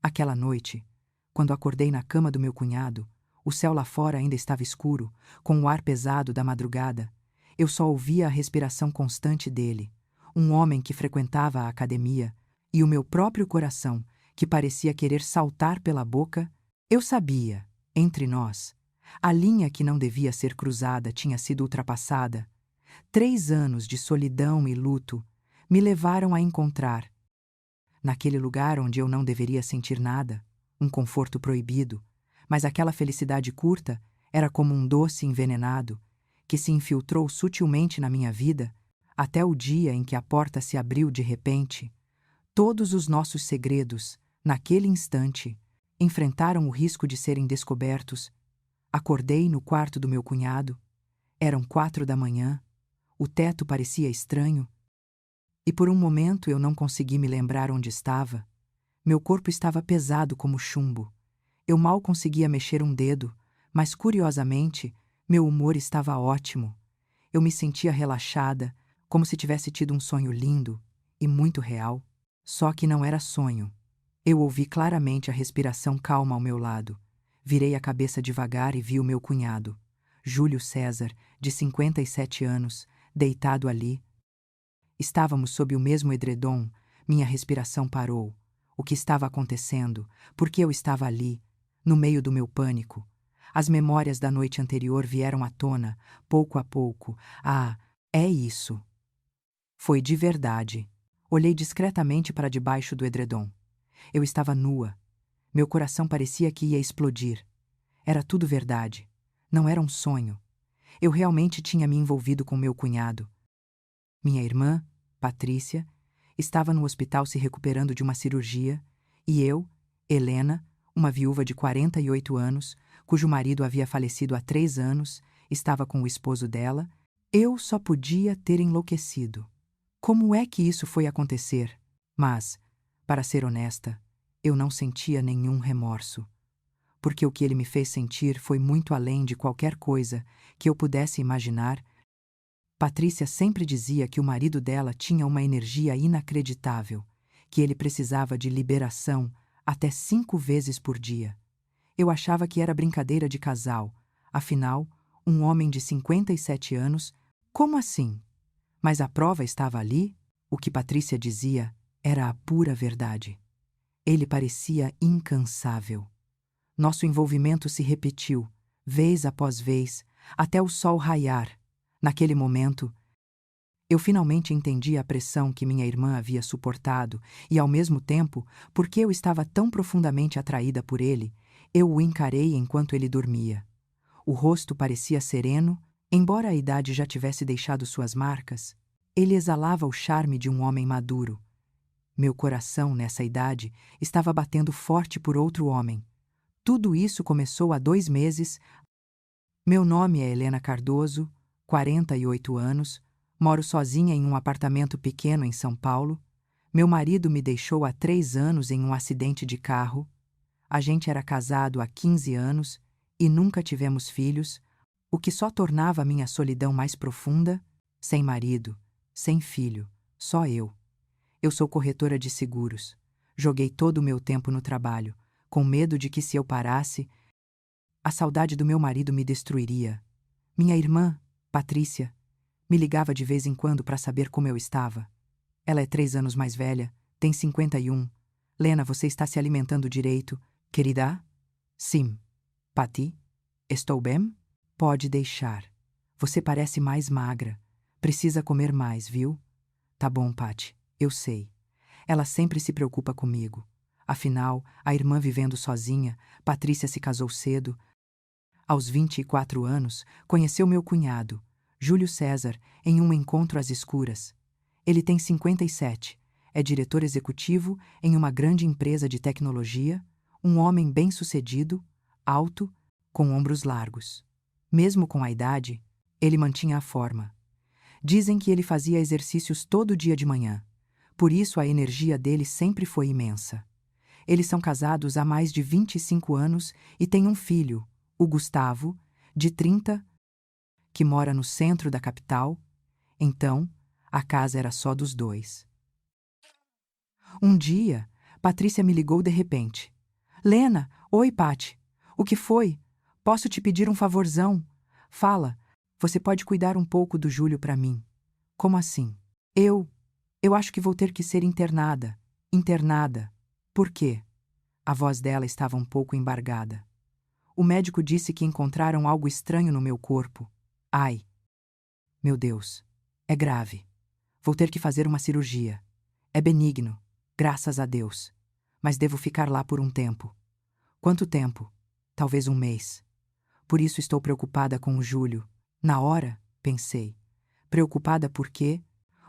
Aquela noite, quando acordei na cama do meu cunhado, o céu lá fora ainda estava escuro, com o ar pesado da madrugada. Eu só ouvia a respiração constante dele, um homem que frequentava a academia, e o meu próprio coração, que parecia querer saltar pela boca. Eu sabia, entre nós, a linha que não devia ser cruzada tinha sido ultrapassada. 3 anos de solidão e luto me levaram a encontrar, naquele lugar onde eu não deveria sentir nada, um conforto proibido, mas aquela felicidade curta era como um doce envenenado que se infiltrou sutilmente na minha vida até o dia em que a porta se abriu de repente. Todos os nossos segredos, naquele instante, enfrentaram o risco de serem descobertos. Acordei no quarto do meu cunhado. Eram 4 da manhã. O teto parecia estranho. E por um momento eu não consegui me lembrar onde estava. Meu corpo estava pesado como chumbo. Eu mal conseguia mexer um dedo, mas curiosamente, meu humor estava ótimo. Eu me sentia relaxada, como se tivesse tido um sonho lindo e muito real. Só que não era sonho. Eu ouvi claramente a respiração calma ao meu lado. Virei a cabeça devagar e vi o meu cunhado, Júlio César, de 57 anos, deitado ali. Estávamos sob o mesmo edredom. Minha respiração parou. O que estava acontecendo? Por que eu estava ali, no meio do meu pânico? As memórias da noite anterior vieram à tona, pouco a pouco. Ah, é isso. Foi de verdade. Olhei discretamente para debaixo do edredom. Eu estava nua. Meu coração parecia que ia explodir. Era tudo verdade. Não era um sonho. Eu realmente tinha me envolvido com meu cunhado. Minha irmã, Patrícia, estava no hospital se recuperando de uma cirurgia, e eu, Helena, uma viúva de 48 anos, cujo marido havia falecido há 3 anos, estava com o esposo dela. Eu só podia ter enlouquecido. Como é que isso foi acontecer? Mas, para ser honesta, eu não sentia nenhum remorso, porque o que ele me fez sentir foi muito além de qualquer coisa que eu pudesse imaginar. Patrícia sempre dizia que o marido dela tinha uma energia inacreditável, que ele precisava de liberação até 5 vezes por dia. Eu achava que era brincadeira de casal, afinal, um homem de 57 anos, como assim? Mas a prova estava ali. O que Patrícia dizia era a pura verdade. Ele parecia incansável. Nosso envolvimento se repetiu, vez após vez, até o sol raiar. Naquele momento, eu finalmente entendi a pressão que minha irmã havia suportado e, ao mesmo tempo, porque eu estava tão profundamente atraída por ele, eu o encarei enquanto ele dormia. O rosto parecia sereno, embora a idade já tivesse deixado suas marcas. Ele exalava o charme de um homem maduro. Meu coração, nessa idade, estava batendo forte por outro homem. Tudo isso começou há 2 meses. Meu nome é Helena Cardoso, 48 anos, moro sozinha em um apartamento pequeno em São Paulo. Meu marido me deixou há 3 anos em um acidente de carro. A gente era casado há 15 anos e nunca tivemos filhos, o que só tornava a minha solidão mais profunda. Sem marido, sem filho, só eu. Eu sou corretora de seguros. Joguei todo o meu tempo no trabalho, com medo de que, se eu parasse, a saudade do meu marido me destruiria. Minha irmã, Patrícia, me ligava de vez em quando para saber como eu estava. Ela é 3 anos mais velha, tem 51. Lena, você está se alimentando direito, querida? Sim. Pati? Estou bem? Pode deixar. Você parece mais magra. Precisa comer mais, viu? Tá bom, Pati, eu sei. Ela sempre se preocupa comigo. Afinal, a irmã vivendo sozinha, Patrícia se casou cedo. Aos 24 anos, conheceu meu cunhado, Júlio César, em um encontro às escuras. Ele tem 57, é diretor executivo em uma grande empresa de tecnologia, um homem bem-sucedido, alto, com ombros largos. Mesmo com a idade, ele mantinha a forma. Dizem que ele fazia exercícios todo dia de manhã. Por isso a energia dele sempre foi imensa. Eles são casados há mais de 25 anos e têm um filho, o Gustavo, de 30, que mora no centro da capital. Então, a casa era só dos dois. Um dia, Patrícia me ligou de repente. Lena, oi, Pati. O que foi? Posso te pedir um favorzão? Fala, você pode cuidar um pouco do Júlio para mim. Como assim? Eu acho que vou ter que ser internada. Internada. Por quê? A voz dela estava um pouco embargada. O médico disse que encontraram algo estranho no meu corpo. Ai. Meu Deus. É grave. Vou ter que fazer uma cirurgia. É benigno, graças a Deus. Mas devo ficar lá por um tempo. Quanto tempo? Talvez um mês. Por isso estou preocupada com o Júlio. Na hora, pensei. Preocupada porque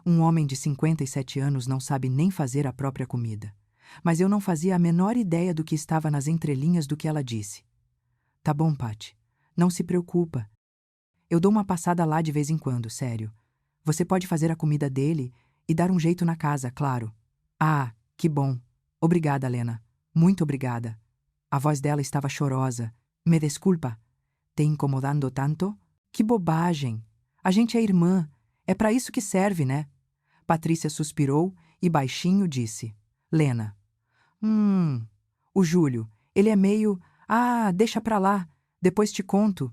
um homem de 57 anos não sabe nem fazer a própria comida. Mas eu não fazia a menor ideia do que estava nas entrelinhas do que ela disse. Tá bom, Patty. Não se preocupa. Eu dou uma passada lá de vez em quando, sério. Você pode fazer a comida dele e dar um jeito na casa, claro. Ah, que bom. Obrigada, Lena. Muito obrigada. A voz dela estava chorosa. Me desculpa. Te incomodando tanto? Que bobagem. A gente é irmã. É para isso que serve, né? Patrícia suspirou e baixinho disse. Lena. O Júlio. Ele é meio... Ah, deixa pra lá. Depois te conto.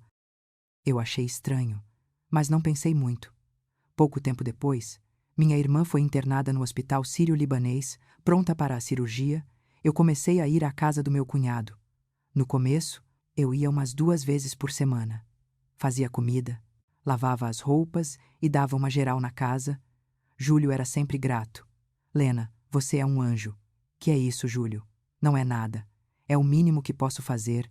Eu achei estranho, mas não pensei muito. Pouco tempo depois, minha irmã foi internada no hospital sírio-libanês, pronta para a cirurgia. Eu comecei a ir à casa do meu cunhado. No começo, eu ia umas 2 vezes por semana. Fazia comida, lavava as roupas e dava uma geral na casa. Júlio era sempre grato. Lena, você é um anjo. Que é isso, Júlio? Não é nada. É o mínimo que posso fazer.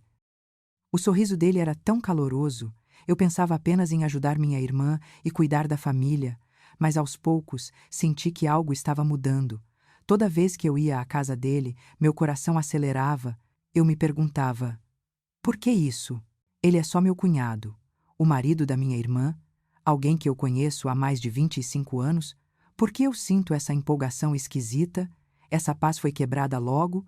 O sorriso dele era tão caloroso. Eu pensava apenas em ajudar minha irmã e cuidar da família, mas aos poucos senti que algo estava mudando. Toda vez que eu ia à casa dele, meu coração acelerava. Eu me perguntava: por que isso? Ele é só meu cunhado, o marido da minha irmã, alguém que eu conheço há mais de 25 anos. Por que eu sinto essa empolgação esquisita? Essa paz foi quebrada logo?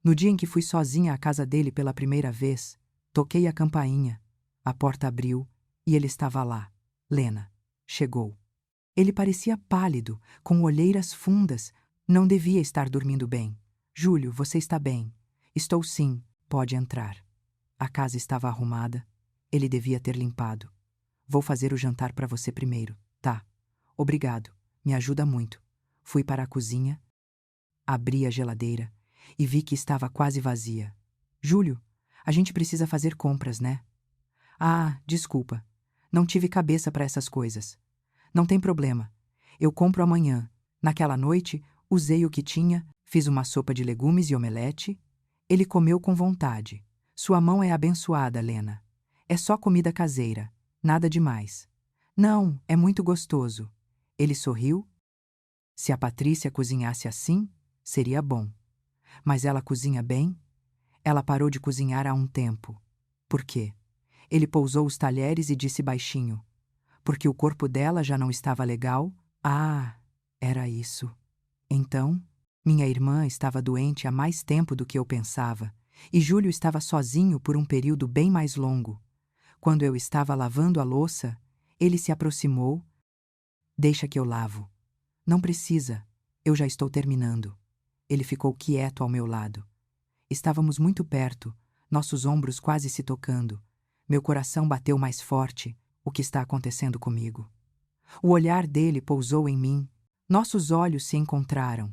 No dia em que fui sozinha à casa dele pela primeira vez, toquei a campainha. A porta abriu e ele estava lá. Lena. Chegou. Ele parecia pálido, com olheiras fundas. Não devia estar dormindo bem. Júlio, você está bem? Estou sim, pode entrar. A casa estava arrumada. Ele devia ter limpado. Vou fazer o jantar para você primeiro, tá? Obrigado, me ajuda muito. Fui para a cozinha, abri a geladeira e vi que estava quase vazia. Júlio, a gente precisa fazer compras, né? Ah, desculpa. Não tive cabeça para essas coisas. Não tem problema. Eu compro amanhã. Naquela noite, usei o que tinha, fiz uma sopa de legumes e omelete. Ele comeu com vontade. Sua mão é abençoada, Lena. É só comida caseira. Nada demais. Não, é muito gostoso. Ele sorriu. Se a Patrícia cozinhasse assim, seria bom. Mas ela cozinha bem? Ela parou de cozinhar há um tempo. Por quê? Ele pousou os talheres e disse baixinho. Porque o corpo dela já não estava legal? Ah, era isso. Então, minha irmã estava doente há mais tempo do que eu pensava, e Júlio estava sozinho por um período bem mais longo. Quando eu estava lavando a louça, ele se aproximou. Deixa que eu lavo. Não precisa, eu já estou terminando. Ele ficou quieto ao meu lado. Estávamos muito perto, nossos ombros quase se tocando. Meu coração bateu mais forte. O que está acontecendo comigo? O olhar dele pousou em mim. Nossos olhos se encontraram.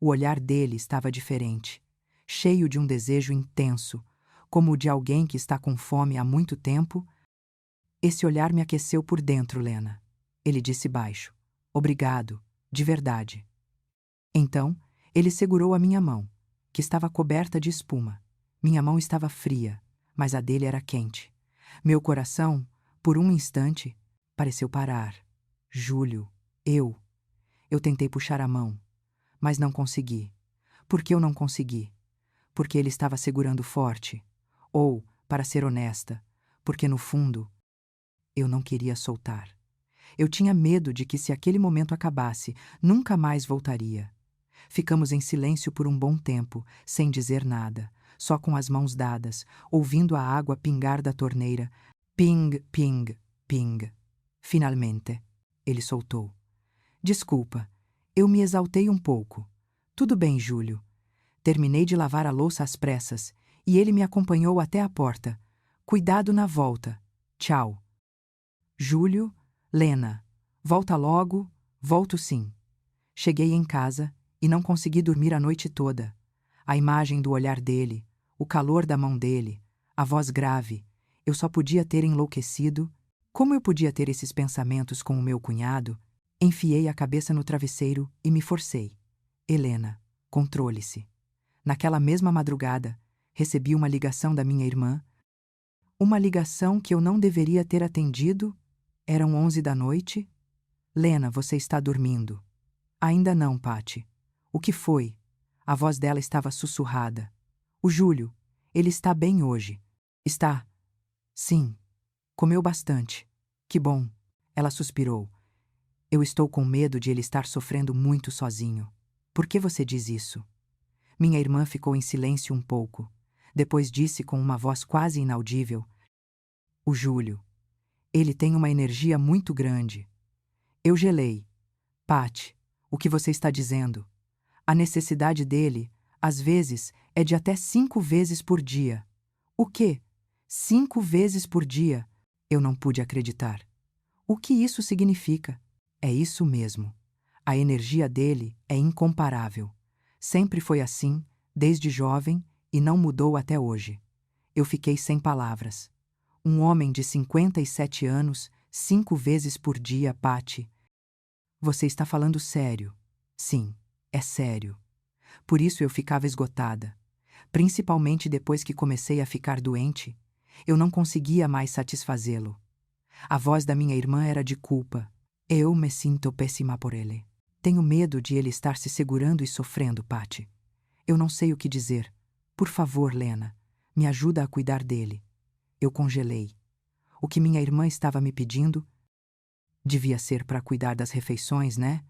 O olhar dele estava diferente, cheio de um desejo intenso, como o de alguém que está com fome há muito tempo. Esse olhar me aqueceu por dentro, Lena. Ele disse baixo. Obrigado, de verdade. Então, ele segurou a minha mão, que estava coberta de espuma. Minha mão estava fria, mas a dele era quente. Meu coração, por um instante, pareceu parar. Júlio, eu tentei puxar a mão, mas não consegui. Por que eu não consegui? Porque ele estava segurando forte. Ou, para ser honesta, porque no fundo, eu não queria soltar. Eu tinha medo de que se aquele momento acabasse, nunca mais voltaria. Ficamos em silêncio por um bom tempo, sem dizer nada, só com as mãos dadas, ouvindo a água pingar da torneira. Ping, ping, ping. Finalmente, ele soltou. Desculpa, eu me exaltei um pouco. Tudo bem, Júlio. Terminei de lavar a louça às pressas, e ele me acompanhou até a porta. Cuidado na volta. Tchau. Júlio, Lena. Volta logo, volto sim. Cheguei em casa e não consegui dormir a noite toda. A imagem do olhar dele, o calor da mão dele, a voz grave, eu só podia ter enlouquecido. Como eu podia ter esses pensamentos com o meu cunhado? Enfiei a cabeça no travesseiro e me forcei. Helena, controle-se. Naquela mesma madrugada, recebi uma ligação da minha irmã. Uma ligação que eu não deveria ter atendido. Eram 11 da noite. Lena, você está dormindo. Ainda não, Pati. O que foi? A voz dela estava sussurrada. O Júlio, ele está bem hoje. Está? Sim. Comeu bastante. Que bom. Ela suspirou. Eu estou com medo de ele estar sofrendo muito sozinho. Por que você diz isso? Minha irmã ficou em silêncio um pouco. Depois disse com uma voz quase inaudível: O Júlio. Ele tem uma energia muito grande. Eu gelei. Pati, o que você está dizendo? A necessidade dele, às vezes, é de até 5 vezes por dia. O quê? 5 vezes por dia? Eu não pude acreditar. O que isso significa? É isso mesmo. A energia dele é incomparável. Sempre foi assim, desde jovem, e não mudou até hoje. Eu fiquei sem palavras. Um homem de 57 anos, 5 vezes por dia, Pati. Você está falando sério? Sim, é sério. Por isso eu ficava esgotada. Principalmente depois que comecei a ficar doente, eu não conseguia mais satisfazê-lo. A voz da minha irmã era de culpa. Eu me sinto péssima por ele. Tenho medo de ele estar se segurando e sofrendo, Pati. Eu não sei o que dizer. Por favor, Lena, me ajuda a cuidar dele. Eu congelei. O que minha irmã estava me pedindo devia ser para cuidar das refeições, né?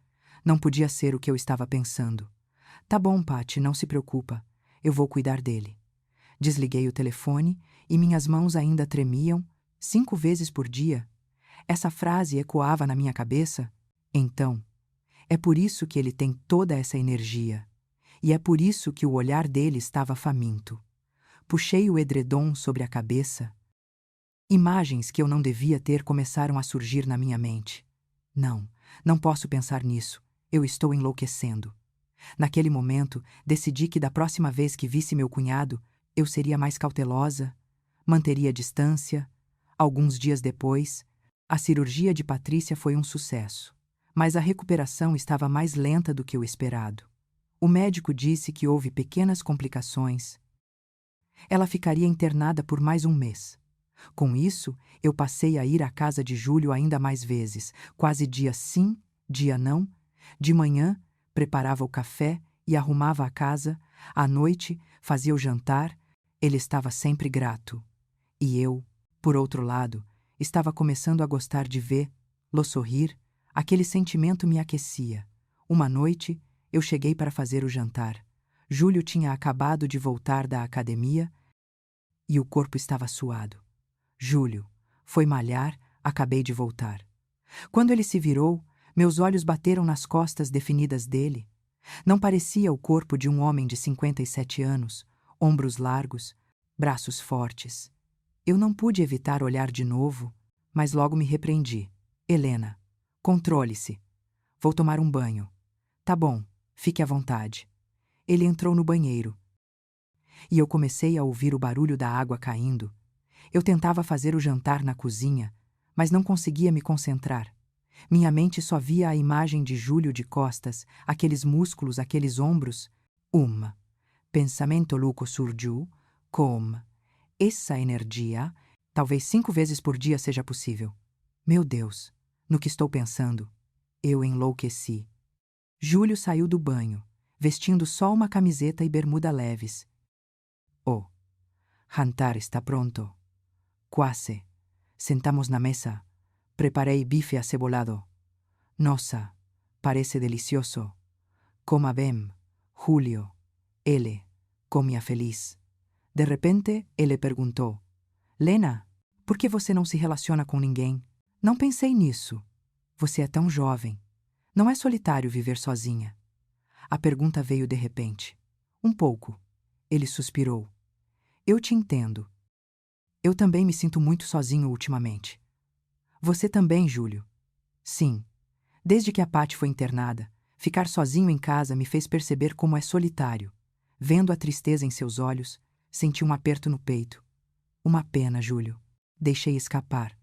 Não podia ser o que eu estava pensando. Tá bom, Pati, não se preocupa. Eu vou cuidar dele. Desliguei o telefone e minhas mãos ainda tremiam. 5 vezes por dia? Essa frase ecoava na minha cabeça. Então, é por isso que ele tem toda essa energia. E é por isso que o olhar dele estava faminto. Puxei o edredom sobre a cabeça. Imagens que eu não devia ter começaram a surgir na minha mente. Não, não posso pensar nisso. Eu estou enlouquecendo. Naquele momento, decidi que da próxima vez que visse meu cunhado, eu seria mais cautelosa, manteria distância. Alguns dias depois, a cirurgia de Patrícia foi um sucesso, mas a recuperação estava mais lenta do que o esperado. O médico disse que houve pequenas complicações. Ela ficaria internada por mais um mês. Com isso, eu passei a ir à casa de Júlio ainda mais vezes, quase dia sim, dia não. De manhã, preparava o café e arrumava a casa. À noite, fazia o jantar. Ele estava sempre grato. E eu, por outro lado, estava começando a gostar de vê-lo sorrir. Aquele sentimento me aquecia. Uma noite, eu cheguei para fazer o jantar. Júlio tinha acabado de voltar da academia e o corpo estava suado. Júlio, foi malhar, acabei de voltar. Quando ele se virou, meus olhos bateram nas costas definidas dele. Não parecia o corpo de um homem de 57 anos, ombros largos, braços fortes. Eu não pude evitar olhar de novo, mas logo me repreendi. Helena, controle-se. Vou tomar um banho. Tá bom, fique à vontade. Ele entrou no banheiro. E eu comecei a ouvir o barulho da água caindo. Eu tentava fazer o jantar na cozinha, mas não conseguia me concentrar. Minha mente só via a imagem de Júlio de costas, aqueles músculos, aqueles ombros. Pensamento louco surgiu, com essa energia, talvez 5 vezes por dia seja possível. Meu Deus, no que estou pensando? Eu enlouqueci. Júlio saiu do banho, vestindo só uma camiseta e bermuda leves. O jantar está pronto. Quase. Sentamos na mesa. Preparei bife acebolado. Nossa, parece delicioso. Coma bem, Julio. Ele comia feliz. De repente, ele perguntou: Lena, por que você não se relaciona com ninguém? Não pensei nisso. Você é tão jovem. Não é solitário viver sozinha. A pergunta veio de repente. Um pouco. Ele suspirou. Eu te entendo. Eu também me sinto muito sozinho ultimamente. Você também, Júlio? Sim. Desde que a Patty foi internada, ficar sozinho em casa me fez perceber como é solitário. Vendo a tristeza em seus olhos, senti um aperto no peito. Uma pena, Júlio. Deixei escapar.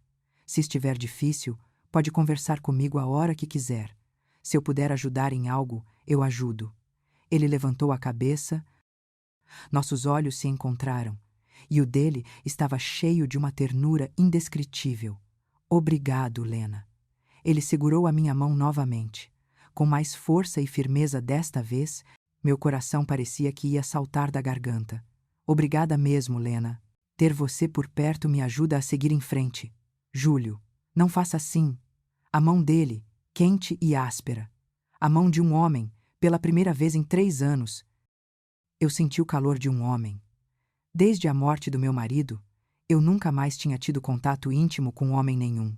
Se estiver difícil, pode conversar comigo a hora que quiser. Se eu puder ajudar em algo, eu ajudo. Ele levantou a cabeça. Nossos olhos se encontraram, e o dele estava cheio de uma ternura indescritível. Obrigado, Lena. Ele segurou a minha mão novamente. Com mais força e firmeza desta vez, meu coração parecia que ia saltar da garganta. Obrigada mesmo, Lena. Ter você por perto me ajuda a seguir em frente. Júlio, não faça assim. A mão dele, quente e áspera. A mão de um homem, pela primeira vez em 3 anos. Eu senti o calor de um homem. Desde a morte do meu marido, eu nunca mais tinha tido contato íntimo com homem nenhum.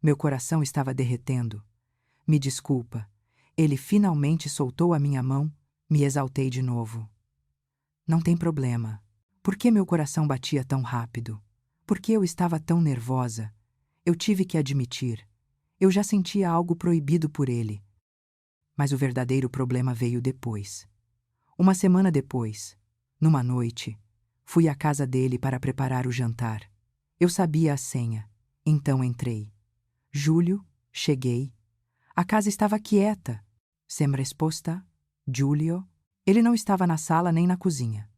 Meu coração estava derretendo. Me desculpa. Ele finalmente soltou a minha mão, me exaltei de novo. Não tem problema. Por que meu coração batia tão rápido? Por que eu estava tão nervosa? Eu tive que admitir. Eu já sentia algo proibido por ele. Mas o verdadeiro problema veio depois. Uma semana depois, numa noite, fui à casa dele para preparar o jantar. Eu sabia a senha, então entrei. Júlio, cheguei. A casa estava quieta. Sem resposta, Giulio. Ele não estava na sala nem na cozinha.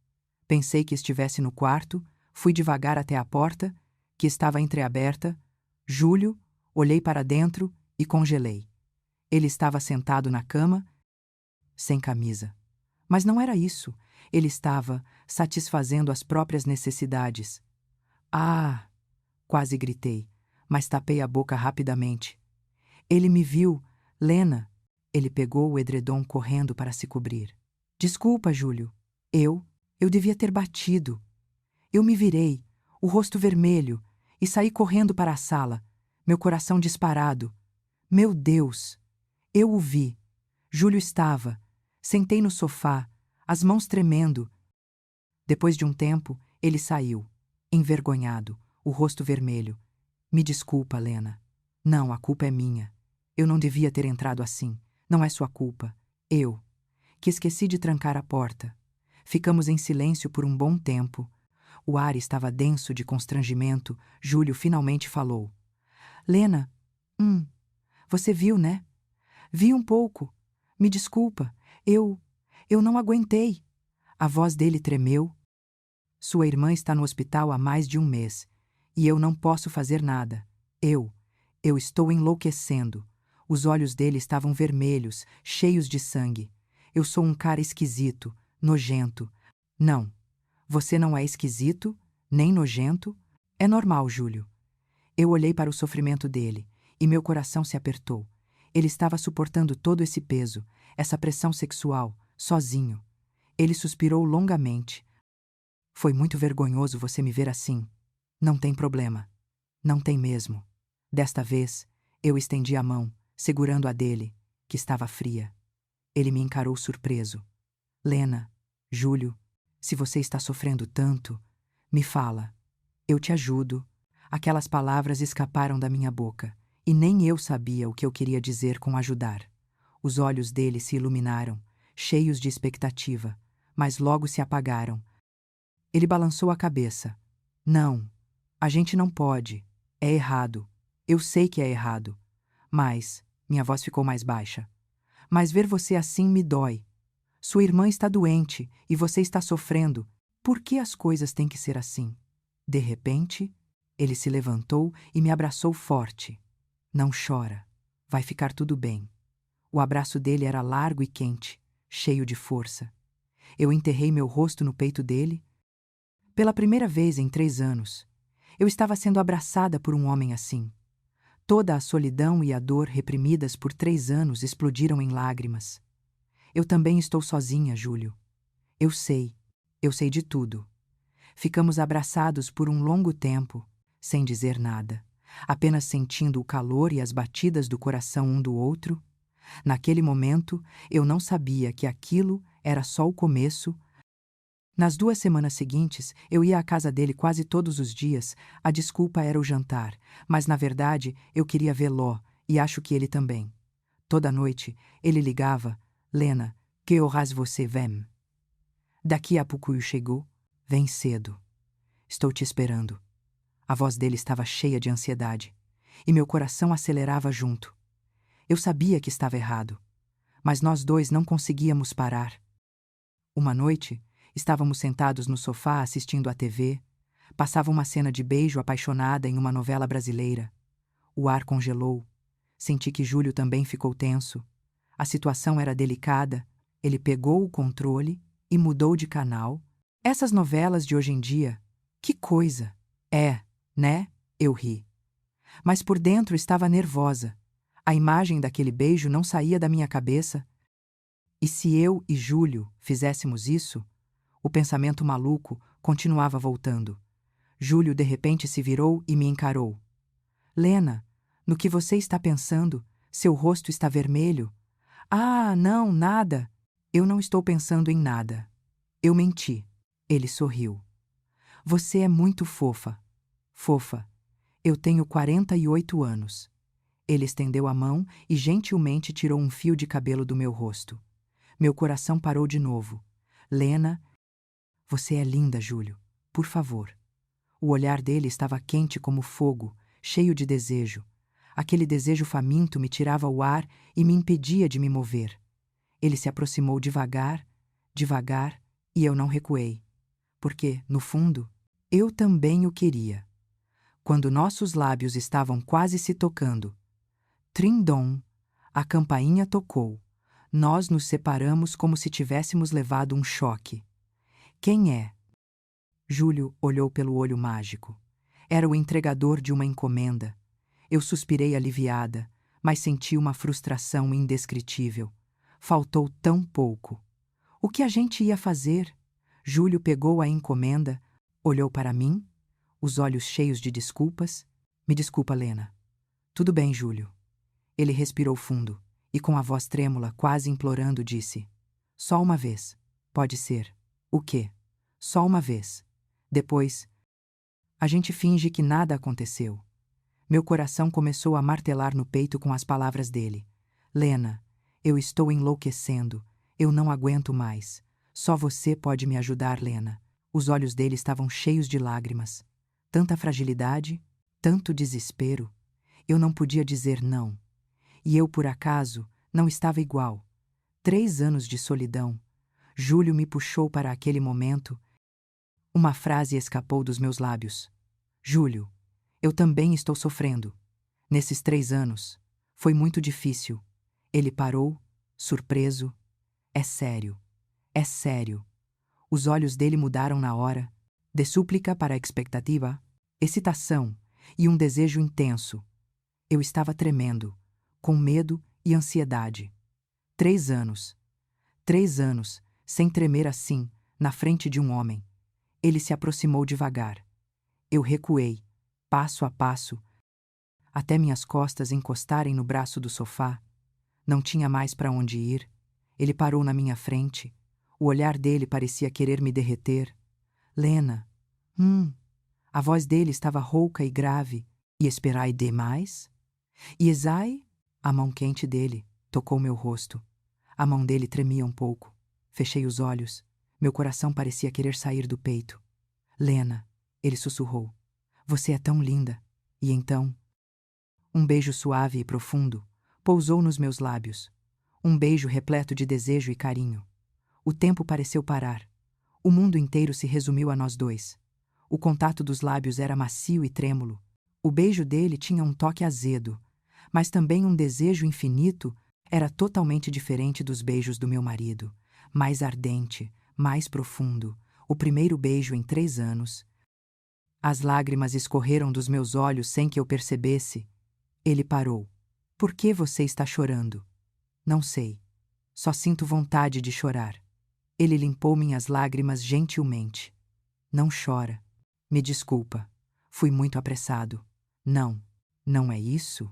Pensei que estivesse no quarto, fui devagar até a porta, que estava entreaberta. Júlio, olhei para dentro e congelei. Ele estava sentado na cama, sem camisa. Mas não era isso. Ele estava satisfazendo as próprias necessidades. Ah! Quase gritei, mas tapei a boca rapidamente. Ele me viu. Lena. Ele pegou o edredom correndo para se cobrir. Desculpa, Júlio. Eu devia ter batido. Eu me virei, o rosto vermelho, e saí correndo para a sala, meu coração disparado. Meu Deus! Eu o vi. Júlio estava. Sentei no sofá, as mãos tremendo. Depois de um tempo, ele saiu, envergonhado, o rosto vermelho. Me desculpa, Lena. Não, a culpa é minha. Eu não devia ter entrado assim. Não é sua culpa. Eu, que esqueci de trancar a porta. Ficamos em silêncio por um bom tempo. O ar estava denso de constrangimento. Júlio finalmente falou. Lena, você viu, né? Vi um pouco. Me desculpa. Eu não aguentei. A voz dele tremeu. Sua irmã está no hospital há mais de um mês. E eu não posso fazer nada. Eu estou enlouquecendo. Os olhos dele estavam vermelhos, cheios de sangue. Eu sou um cara esquisito, nojento. Não, você não é esquisito, nem nojento. É normal, Júlio. Eu olhei para o sofrimento dele, e meu coração se apertou. Ele estava suportando todo esse peso, essa pressão sexual, sozinho. Ele suspirou longamente. Foi muito vergonhoso você me ver assim. Não tem problema. Não tem mesmo. Desta vez, eu estendi a mão, segurando a dele, que estava fria. Ele me encarou surpreso. Lena, Júlio, se você está sofrendo tanto, me fala. Eu te ajudo. Aquelas palavras escaparam da minha boca, e nem eu sabia o que eu queria dizer com ajudar. Os olhos dele se iluminaram, cheios de expectativa, mas logo se apagaram. Ele balançou a cabeça. Não, a gente não pode. É errado. Eu sei que é errado. Mas, minha voz ficou mais baixa. Mas ver você assim me dói. Sua irmã está doente e você está sofrendo. Por que as coisas têm que ser assim? De repente, ele se levantou e me abraçou forte. Não chora. Vai ficar tudo bem. O abraço dele era largo e quente, cheio de força. Eu enterrei meu rosto no peito dele. Pela primeira vez em 3 anos, eu estava sendo abraçada por um homem assim. Toda a solidão e a dor reprimidas por 3 anos explodiram em lágrimas. Eu também estou sozinha, Júlio. Eu sei de tudo. Ficamos abraçados por um longo tempo, sem dizer nada, apenas sentindo o calor e as batidas do coração um do outro. Naquele momento, eu não sabia que aquilo era só o começo, Nas 2 semanas seguintes, eu ia à casa dele quase todos os dias. A desculpa era o jantar, mas na verdade eu queria vê-lo, e acho que ele também. Toda noite, ele ligava: Lena, que horas você vem? Daqui a pouco chegou. Vem cedo. Estou te esperando. A voz dele estava cheia de ansiedade, e meu coração acelerava junto. Eu sabia que estava errado, mas nós dois não conseguíamos parar. Uma noite, estávamos sentados no sofá assistindo à TV. Passava uma cena de beijo apaixonada em uma novela brasileira. O ar congelou. Senti que Júlio também ficou tenso. A situação era delicada. Ele pegou o controle e mudou de canal. Essas novelas de hoje em dia, que coisa! É, né? Eu ri. Mas por dentro estava nervosa. A imagem daquele beijo não saía da minha cabeça. E se eu e Júlio fizéssemos isso? O pensamento maluco continuava voltando. Júlio de repente se virou e me encarou. Lena, no que você está pensando? Seu rosto está vermelho. Ah, não, nada. Eu não estou pensando em nada. Eu menti. Ele sorriu. Você é muito fofa. Fofa. Eu tenho 48 anos. Ele estendeu a mão e gentilmente tirou um fio de cabelo do meu rosto. Meu coração parou de novo. Lena, você é linda, Júlio. Por favor. O olhar dele estava quente como fogo, cheio de desejo. Aquele desejo faminto me tirava o ar e me impedia de me mover. Ele se aproximou devagar, devagar, e eu não recuei. Porque, no fundo, eu também o queria. Quando nossos lábios estavam quase se tocando, trim-dom, a campainha tocou. Nós nos separamos como se tivéssemos levado um choque. Quem é? Júlio olhou pelo olho mágico. Era o entregador de uma encomenda. Eu suspirei aliviada, mas senti uma frustração indescritível. Faltou tão pouco. O que a gente ia fazer? Júlio pegou a encomenda, olhou para mim, os olhos cheios de desculpas. Me desculpa, Lena. Tudo bem, Júlio. Ele respirou fundo e, com a voz trêmula, quase implorando, disse: Só uma vez. Pode ser. O quê? Só uma vez. Depois, a gente finge que nada aconteceu. Meu coração começou a martelar no peito com as palavras dele. Lena, eu estou enlouquecendo. Eu não aguento mais. Só você pode me ajudar, Lena. Os olhos dele estavam cheios de lágrimas. Tanta fragilidade, tanto desespero. Eu não podia dizer não. E eu, por acaso, não estava igual. 3 anos de solidão. Júlio me puxou para aquele momento. Uma frase escapou dos meus lábios. Júlio, eu também estou sofrendo. Nesses 3 anos. Foi muito difícil. Ele parou, surpreso. É sério. É sério. Os olhos dele mudaram na hora. De súplica para expectativa, excitação e um desejo intenso. Eu estava tremendo, com medo e ansiedade. 3 anos. 3 anos, sem tremer assim, na frente de um homem. Ele se aproximou devagar. Eu recuei, passo a passo, até minhas costas encostarem no braço do sofá. Não tinha mais para onde ir. Ele parou na minha frente. O olhar dele parecia querer me derreter. Lena. A voz dele estava rouca e grave. E esperai demais? E Esai? A mão quente dele tocou meu rosto. A mão dele tremia um pouco. Fechei os olhos. Meu coração parecia querer sair do peito. Lena, ele sussurrou. Você é tão linda. E então? Um beijo suave e profundo pousou nos meus lábios. Um beijo repleto de desejo e carinho. O tempo pareceu parar. O mundo inteiro se resumiu a nós dois. O contato dos lábios era macio e trêmulo. O beijo dele tinha um toque azedo, mas também um desejo infinito. Era totalmente diferente dos beijos do meu marido. Mais ardente, mais profundo. O primeiro beijo em 3 anos. As lágrimas escorreram dos meus olhos sem que eu percebesse. Ele parou. Por que você está chorando? Não sei. Só sinto vontade de chorar. Ele limpou minhas lágrimas gentilmente. Não chora. Me desculpa. Fui muito apressado. Não, não é isso?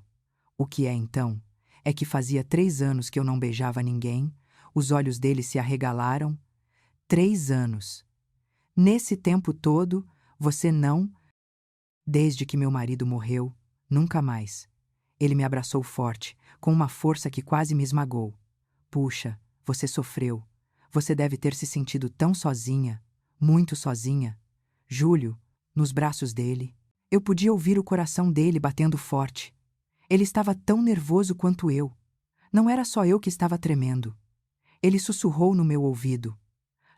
O que é então? É que fazia 3 anos que eu não beijava ninguém. Os olhos dele se arregalaram. 3 anos. Nesse tempo todo, você não. Desde que meu marido morreu, nunca mais. Ele me abraçou forte, com uma força que quase me esmagou. Puxa, você sofreu. Você deve ter se sentido tão sozinha, muito sozinha. Júlio, nos braços dele, eu podia ouvir o coração dele batendo forte. Ele estava tão nervoso quanto eu. Não era só eu que estava tremendo. Ele sussurrou no meu ouvido: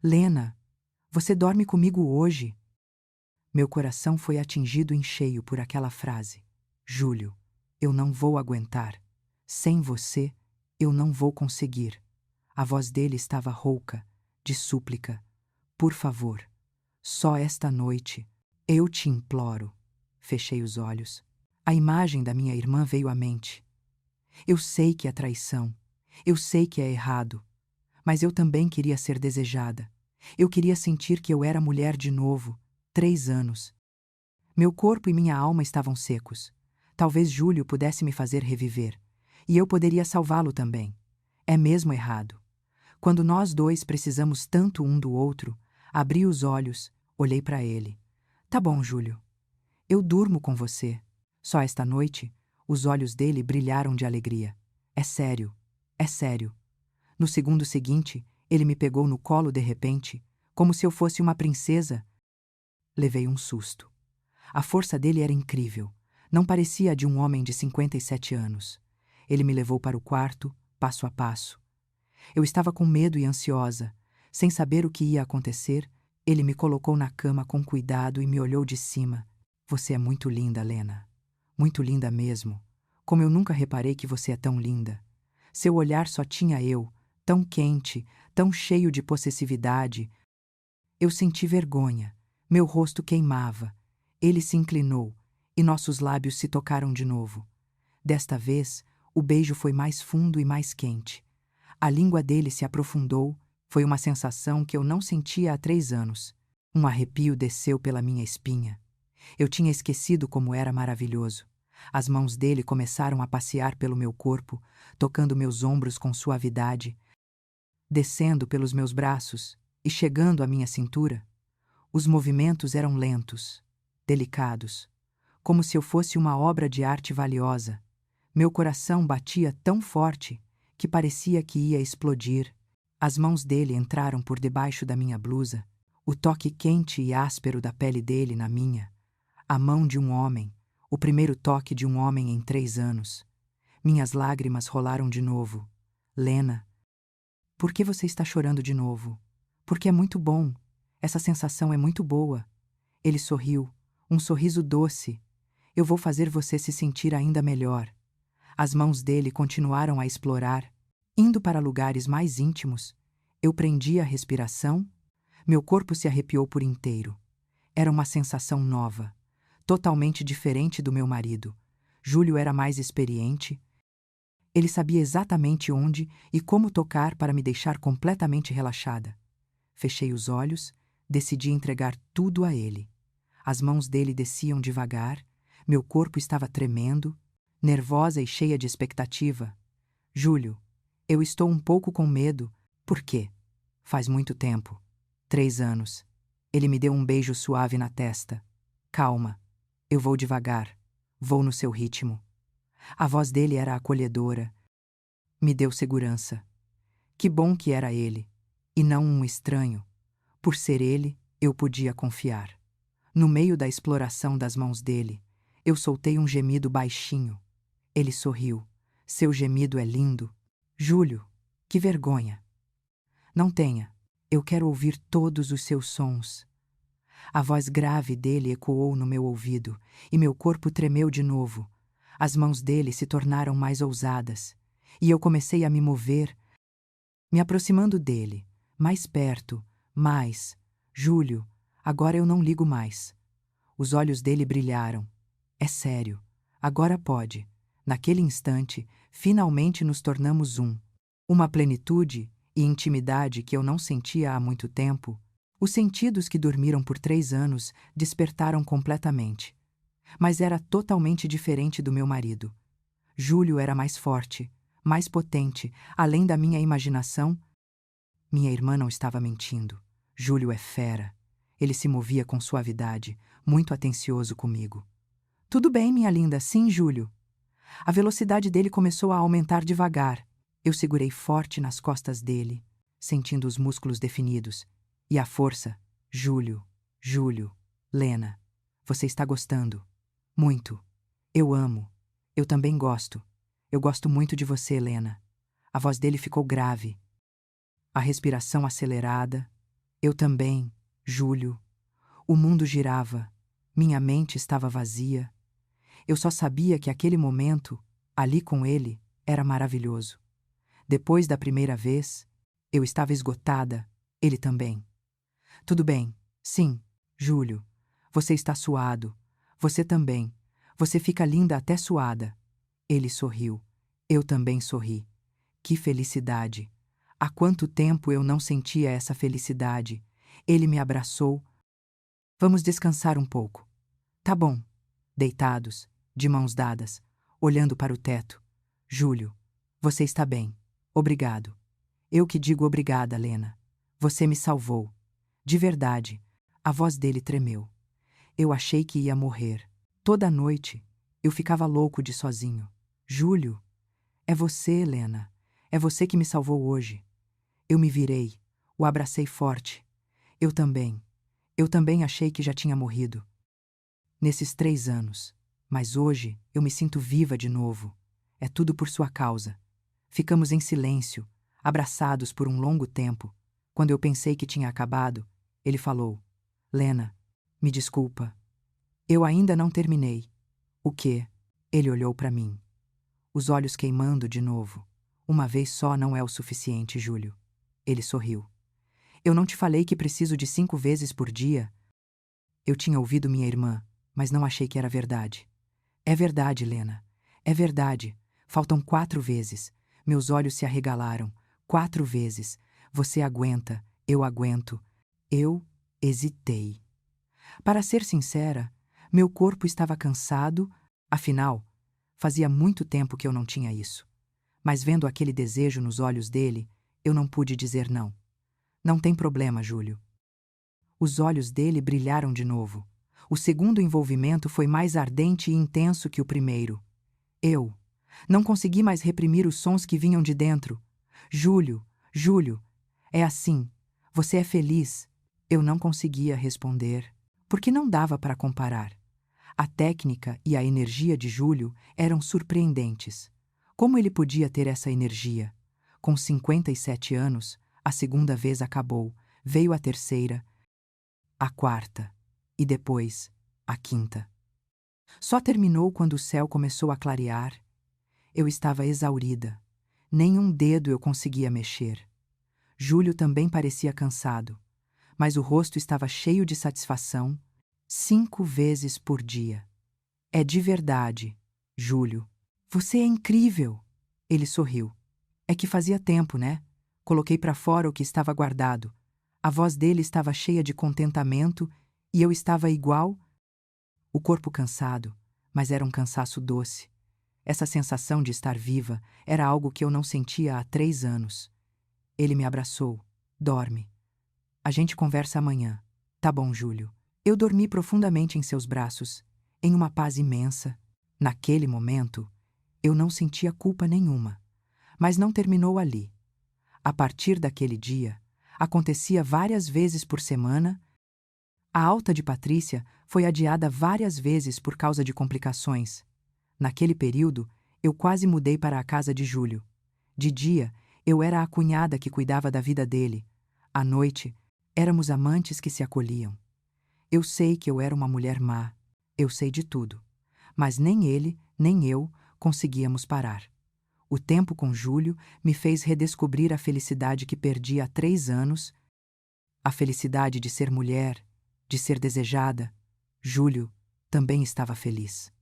Lena, você dorme comigo hoje? Meu coração foi atingido em cheio por aquela frase. Júlio, eu não vou aguentar. Sem você, eu não vou conseguir. A voz dele estava rouca, de súplica. Por favor, só esta noite, eu te imploro. Fechei os olhos. A imagem da minha irmã veio à mente. Eu sei que é traição. Eu sei que é errado. Mas eu também queria ser desejada. Eu queria sentir que eu era mulher de novo. 3 anos. Meu corpo e minha alma estavam secos. Talvez Júlio pudesse me fazer reviver. E eu poderia salvá-lo também. É mesmo errado. Quando nós dois precisamos tanto um do outro, abri os olhos, olhei para ele. Tá bom, Júlio. Eu durmo com você. Só esta noite, os olhos dele brilharam de alegria. É sério. É sério. No segundo seguinte, ele me pegou no colo de repente, como se eu fosse uma princesa. Levei um susto. A força dele era incrível. Não parecia a de um homem de 57 anos. Ele me levou para o quarto, passo a passo. Eu estava com medo e ansiosa. Sem saber o que ia acontecer, ele me colocou na cama com cuidado e me olhou de cima. Você é muito linda, Lena. Muito linda mesmo. Como eu nunca reparei que você é tão linda. Seu olhar só tinha eu, tão quente, tão cheio de possessividade. Eu senti vergonha. Meu rosto queimava. Ele se inclinou, e nossos lábios se tocaram de novo. Desta vez, o beijo foi mais fundo e mais quente. A língua dele se aprofundou, foi uma sensação que eu não sentia há 3 anos. Um arrepio desceu pela minha espinha. Eu tinha esquecido como era maravilhoso. As mãos dele começaram a passear pelo meu corpo, tocando meus ombros com suavidade, descendo pelos meus braços e chegando à minha cintura. Os movimentos eram lentos, delicados, como se eu fosse uma obra de arte valiosa. Meu coração batia tão forte que parecia que ia explodir. As mãos dele entraram por debaixo da minha blusa, o toque quente e áspero da pele dele na minha. A mão de um homem, o primeiro toque de um homem em 3 anos. Minhas lágrimas rolaram de novo. Lena, por que você está chorando de novo? Porque é muito bom. Essa sensação é muito boa. Ele sorriu, um sorriso doce. Eu vou fazer você se sentir ainda melhor. As mãos dele continuaram a explorar, indo para lugares mais íntimos. Eu prendi a respiração. Meu corpo se arrepiou por inteiro. Era uma sensação nova, totalmente diferente do meu marido. Júlio era mais experiente. Ele sabia exatamente onde e como tocar para me deixar completamente relaxada. Fechei os olhos, decidi entregar tudo a ele. As mãos dele desciam devagar, meu corpo estava tremendo, nervosa e cheia de expectativa. Júlio, eu estou um pouco com medo. Por quê? Faz muito tempo. 3 anos. Ele me deu um beijo suave na testa. Calma. Eu vou devagar. Vou no seu ritmo. A voz dele era acolhedora. Me deu segurança. Que bom que era ele, e não um estranho. Por ser ele, eu podia confiar. No meio da exploração das mãos dele, eu soltei um gemido baixinho. Ele sorriu. Seu gemido é lindo. Júlio, que vergonha. Não tenha. Eu quero ouvir todos os seus sons. A voz grave dele ecoou no meu ouvido, e meu corpo tremeu de novo. As mãos dele se tornaram mais ousadas, e eu comecei a me mover, me aproximando dele, mais perto, mais. Júlio, agora eu não ligo mais. Os olhos dele brilharam. É sério. Agora pode. Naquele instante, finalmente nos tornamos um. Uma plenitude e intimidade que eu não sentia há muito tempo. Os sentidos que dormiram por 3 anos despertaram completamente. Mas era totalmente diferente do meu marido. Júlio era mais forte, mais potente, além da minha imaginação. Minha irmã não estava mentindo. Júlio é fera. Ele se movia com suavidade, muito atencioso comigo. Tudo bem, minha linda, sim, Júlio. A velocidade dele começou a aumentar devagar. Eu segurei forte nas costas dele, sentindo os músculos definidos. E a força. Júlio, Júlio, Lena, você está gostando. Muito. Eu amo. Eu também gosto. Eu gosto muito de você, Lena. A voz dele ficou grave. A respiração acelerada. Eu também, Júlio. O mundo girava. Minha mente estava vazia. Eu só sabia que aquele momento, ali com ele, era maravilhoso. Depois da primeira vez, eu estava esgotada, ele também. Tudo bem, sim, Júlio. Você está suado. Você também. Você fica linda até suada. Ele sorriu. Eu também sorri. Que felicidade! Há quanto tempo eu não sentia essa felicidade? Ele me abraçou. Vamos descansar um pouco. Tá bom. Deitados, de mãos dadas, olhando para o teto. Júlio, você está bem. Obrigado. Eu que digo obrigada, Lena. Você me salvou. De verdade. A voz dele tremeu. Eu achei que ia morrer. Toda noite, eu ficava louco de sozinho. Júlio, é você, Lena. É você que me salvou hoje. Eu me virei, o abracei forte. Eu também achei que já tinha morrido. Nesses 3 anos. Mas hoje eu me sinto viva de novo. É tudo por sua causa. Ficamos em silêncio, abraçados por um longo tempo. Quando eu pensei que tinha acabado, ele falou: Lena, me desculpa. Eu ainda não terminei. O quê? Ele olhou para mim. Os olhos queimando de novo. Uma vez só não é o suficiente, Júlio. Ele sorriu. Eu não te falei que preciso de 5 vezes por dia? Eu tinha ouvido minha irmã, mas não achei que era verdade. É verdade, Lena. É verdade. Faltam 4 vezes. Meus olhos se arregalaram. 4 vezes. Você aguenta. Eu aguento. Eu hesitei. Para ser sincera, meu corpo estava cansado, afinal, fazia muito tempo que eu não tinha isso. Mas vendo aquele desejo nos olhos dele, eu não pude dizer não. Não tem problema, Júlio. Os olhos dele brilharam de novo. O segundo envolvimento foi mais ardente e intenso que o primeiro. Eu não consegui mais reprimir os sons que vinham de dentro. Júlio, Júlio, é assim. Você é feliz. Eu não conseguia responder, porque não dava para comparar. A técnica e a energia de Júlio eram surpreendentes. Como ele podia ter essa energia? Com 57 anos, a segunda vez acabou, veio a terceira, a quarta e depois a quinta. Só terminou quando o céu começou a clarear. Eu estava exaurida. Nenhum dedo eu conseguia mexer. Júlio também parecia cansado, mas o rosto estava cheio de satisfação. 5 vezes por dia. É de verdade, Júlio. Você é incrível. Ele sorriu. É que fazia tempo, né? Coloquei para fora o que estava guardado. A voz dele estava cheia de contentamento e eu estava igual. O corpo cansado, mas era um cansaço doce. Essa sensação de estar viva era algo que eu não sentia há 3 anos. Ele me abraçou. Dorme. A gente conversa amanhã. Tá bom, Júlio. Eu dormi profundamente em seus braços, em uma paz imensa. Naquele momento, eu não sentia culpa nenhuma. Mas não terminou ali. A partir daquele dia, acontecia várias vezes por semana. A alta de Patrícia foi adiada várias vezes por causa de complicações. Naquele período, eu quase mudei para a casa de Júlio. De dia, eu era a cunhada que cuidava da vida dele. À noite, éramos amantes que se acolhiam. Eu sei que eu era uma mulher má. Eu sei de tudo. Mas nem ele, nem eu conseguíamos parar. O tempo com Júlio me fez redescobrir a felicidade que perdi há 3 anos, a felicidade de ser mulher, de ser desejada. Júlio também estava feliz.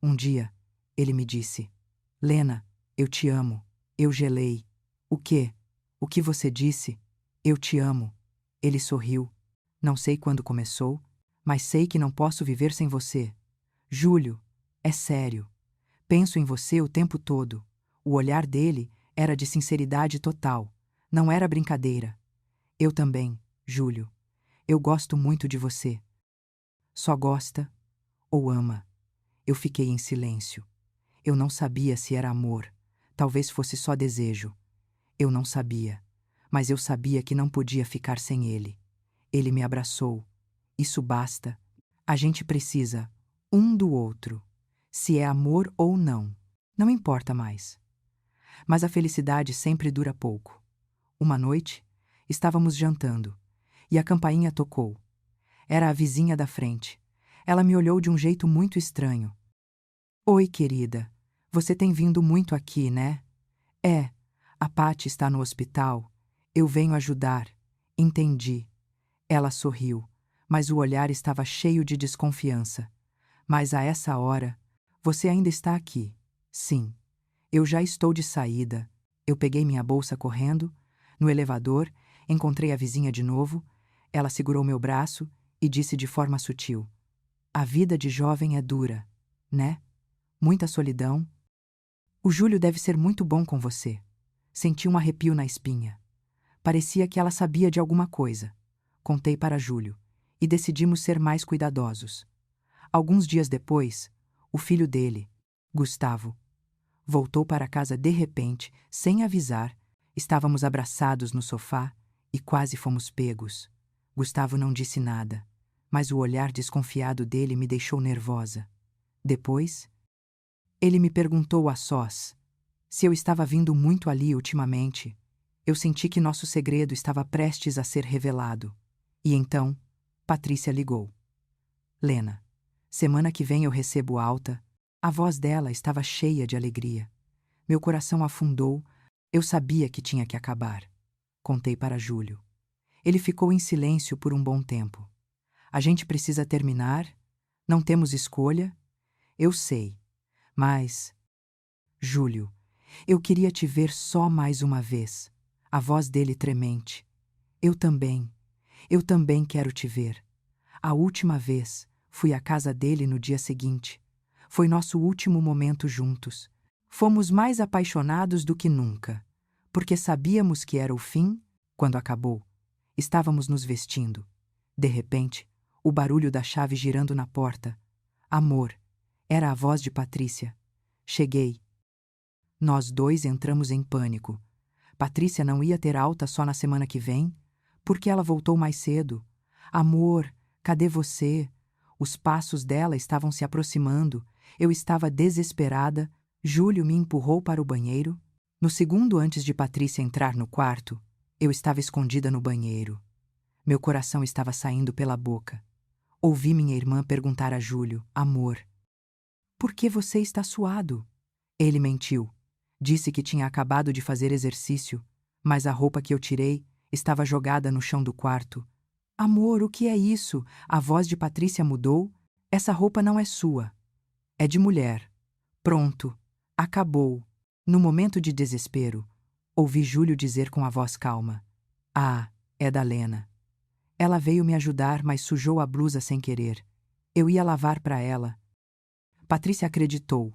Um dia, ele me disse: Lena, eu te amo. Eu gelei. O quê? O que você disse? Eu te amo. Ele sorriu. Não sei quando começou, mas sei que não posso viver sem você. Júlio, é sério. Penso em você o tempo todo. O olhar dele era de sinceridade total. Não era brincadeira. Eu também, Júlio. Eu gosto muito de você. Só gosta ou ama? Eu fiquei em silêncio. Eu não sabia se era amor. Talvez fosse só desejo. Eu não sabia. Mas eu sabia que não podia ficar sem ele. Ele me abraçou. Isso basta. A gente precisa um do outro. Se é amor ou não, não importa mais. Mas a felicidade sempre dura pouco. Uma noite, estávamos jantando e a campainha tocou. Era a vizinha da frente. Ela me olhou de um jeito muito estranho. Oi, querida. Você tem vindo muito aqui, né? É. A Patty está no hospital. Eu venho ajudar. Entendi. Ela sorriu, mas o olhar estava cheio de desconfiança. Mas a essa hora, você ainda está aqui. Sim. Eu já estou de saída. Eu peguei minha bolsa correndo. No elevador, encontrei a vizinha de novo. Ela segurou meu braço e disse de forma sutil: A vida de jovem é dura, né? Muita solidão. O Júlio deve ser muito bom com você. Senti um arrepio na espinha. Parecia que ela sabia de alguma coisa. Contei para Júlio e decidimos ser mais cuidadosos. Alguns dias depois, o filho dele, Gustavo, voltou para casa de repente, sem avisar. Estávamos abraçados no sofá e quase fomos pegos. Gustavo não disse nada, mas o olhar desconfiado dele me deixou nervosa. Depois, ele me perguntou a sós se eu estava vindo muito ali ultimamente. Eu senti que nosso segredo estava prestes a ser revelado. E então, Patrícia ligou. Lena, semana que vem eu recebo alta. A voz dela estava cheia de alegria. Meu coração afundou. Eu sabia que tinha que acabar. Contei para Júlio. Ele ficou em silêncio por um bom tempo. A gente precisa terminar? Não temos escolha? Eu sei. Mas, Júlio, eu queria te ver só mais uma vez. A voz dele tremente. Eu também quero te ver. A última vez, fui à casa dele no dia seguinte. Foi nosso último momento juntos. Fomos mais apaixonados do que nunca, porque sabíamos que era o fim. Quando acabou, estávamos nos vestindo. De repente, o barulho da chave girando na porta. Amor, era a voz de Patrícia. Cheguei. Nós dois entramos em pânico. Patrícia não ia ter alta só na semana que vem? Por que ela voltou mais cedo? Amor, cadê você? Os passos dela estavam se aproximando. Eu estava desesperada. Júlio me empurrou para o banheiro. No segundo antes de Patrícia entrar no quarto, eu estava escondida no banheiro. Meu coração estava saindo pela boca. Ouvi minha irmã perguntar a Júlio: Amor, por que você está suado? Ele mentiu. Disse que tinha acabado de fazer exercício, mas a roupa que eu tirei estava jogada no chão do quarto. Amor, o que é isso? A voz de Patrícia mudou. Essa roupa não é sua. É de mulher. Pronto. Acabou. No momento de desespero, ouvi Júlio dizer com a voz calma: Ah, é da Lena. Ela veio me ajudar, mas sujou a blusa sem querer. Eu ia lavar para ela. Patrícia acreditou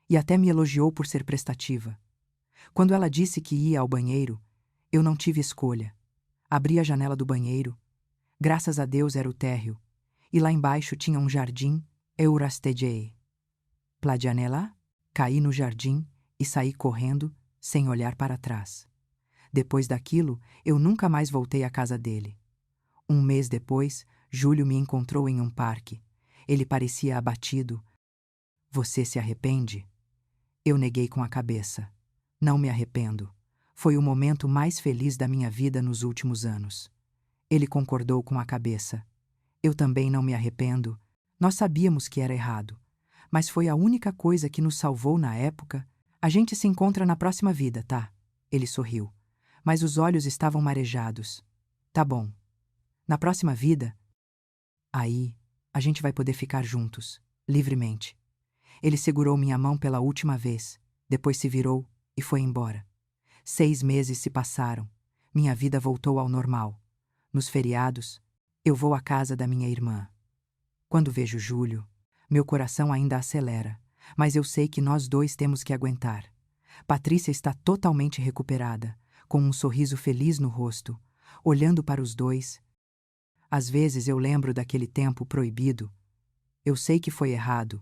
e até me elogiou por ser prestativa. Quando ela disse que ia ao banheiro, eu não tive escolha. Abri a janela do banheiro. Graças a Deus era o térreo. E lá embaixo tinha um jardim. Eu rastejei. Pela janela, caí no jardim e saí correndo, sem olhar para trás. Depois daquilo, eu nunca mais voltei à casa dele. Um mês depois, Júlio me encontrou em um parque. Ele parecia abatido. Você se arrepende? Eu neguei com a cabeça. Não me arrependo. Foi o momento mais feliz da minha vida nos últimos anos. Ele concordou com a cabeça. Eu também não me arrependo. Nós sabíamos que era errado. Mas foi a única coisa que nos salvou na época. A gente se encontra na próxima vida, tá? Ele sorriu. Mas os olhos estavam marejados. Tá bom. Na próxima vida, aí, a gente vai poder ficar juntos, livremente. Ele segurou minha mão pela última vez, depois se virou e foi embora. 6 meses se passaram. Minha vida voltou ao normal. Nos feriados, eu vou à casa da minha irmã. Quando vejo Júlio, meu coração ainda acelera, mas eu sei que nós dois temos que aguentar. Patrícia está totalmente recuperada, com um sorriso feliz no rosto, olhando para os dois. Às vezes eu lembro daquele tempo proibido. Eu sei que foi errado,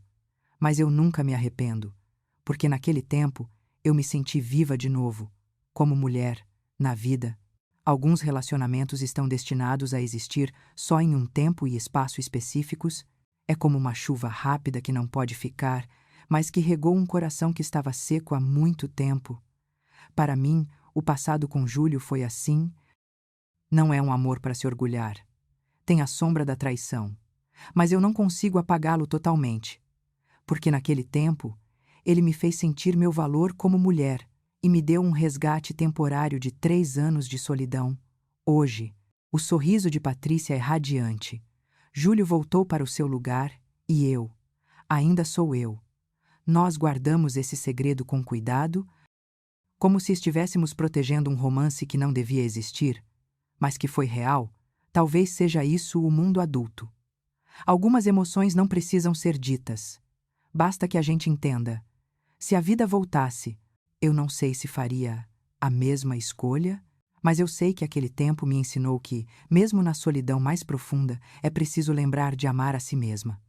mas eu nunca me arrependo, porque naquele tempo eu me senti viva de novo, como mulher, na vida. Alguns relacionamentos estão destinados a existir só em um tempo e espaço específicos. É como uma chuva rápida que não pode ficar, mas que regou um coração que estava seco há muito tempo. Para mim, o passado com Júlio foi assim. Não é um amor para se orgulhar. Tem a sombra da traição. Mas eu não consigo apagá-lo totalmente. Porque naquele tempo, ele me fez sentir meu valor como mulher e me deu um resgate temporário de 3 anos de solidão. Hoje, o sorriso de Patrícia é radiante. Júlio voltou para o seu lugar e eu, ainda sou eu. Nós guardamos esse segredo com cuidado, como se estivéssemos protegendo um romance que não devia existir, mas que foi real. Talvez seja isso o mundo adulto. Algumas emoções não precisam ser ditas. Basta que a gente entenda. Se a vida voltasse, eu não sei se faria a mesma escolha, mas eu sei que aquele tempo me ensinou que, mesmo na solidão mais profunda, é preciso lembrar de amar a si mesma.